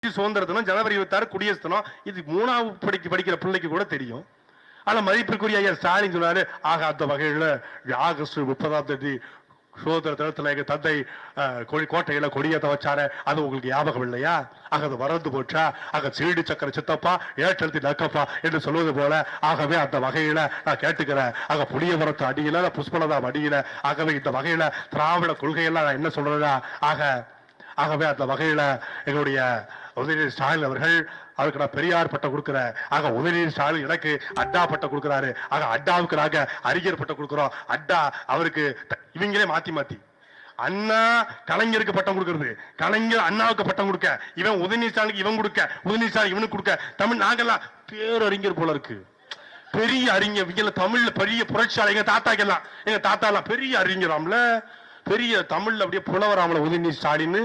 சுதந்திர தினம், ஜனவரி 26 குடியரசு தினம். இது 3வது படிக்கிற பிள்ளைக்கு கூட தெரியும். ஆனா மதிப்பிற்குரிய ஐயா ஸ்டாலின் சொன்னாரு, ஆக அந்த வகையில ஆகஸ்ட் 30ஆம் தேதி சுதந்திர தினத்துல எங்க தந்தை கோட்டையில கொடியேற்ற வச்சாரு, அது உங்களுக்கு ஞாபகம் இல்லையா? ஆக அது மறந்து போச்சா? ஆக சீடி சக்கர சித்தப்பா ஏற்றெழுத்தி நக்கப்பா என்று சொல்வது போல, ஆகவே அந்த வகையில நான் கேட்டுக்கிறேன். ஆக புளியமரத்து அடியில புஷ்பலதா அடியில, ஆகவே இந்த வகையில திராவிட கொள்கையெல்லாம் நான் என்ன சொல்றேன்னா, ஆகவே அந்த வகையில எங்களுடைய உதயநிதி ஸ்டாலின் அவர்கள், அவருக்கு நான் பெரியார் பட்டம் கொடுக்கிறேன். ஆக உதயநிதி ஸ்டாலின் எனக்கு அட்டா பட்டம் கொடுக்கிறாரு. ஆக அட்டாவுக்கு நாங்க அறிஞர் பட்டம் கொடுக்கிறோம். அட்டா அவருக்கு இவங்களே மாத்தி அண்ணா கலைஞருக்கு பட்டம் கொடுக்கிறது, கலைஞர் அண்ணாவுக்கு பட்டம் கொடுக்க, இவன் உதயநிதி ஸ்டாலினுக்கு இவன் கொடுக்க, உதயநிதி ஸ்டாலின் இவனுக்கு கொடுக்க. தமிழ் நாங்கெல்லாம் பேரறிஞர் போல இருக்கு, பெரிய அறிஞர். தமிழ்ல பெரிய புரட்சியாளர். எங்க தாத்தா எல்லாம் பெரிய அறிஞராம்ல, பெரிய தமிழ்ல அப்படியே புலவராமல உதயநிதி ஸ்டாலின்.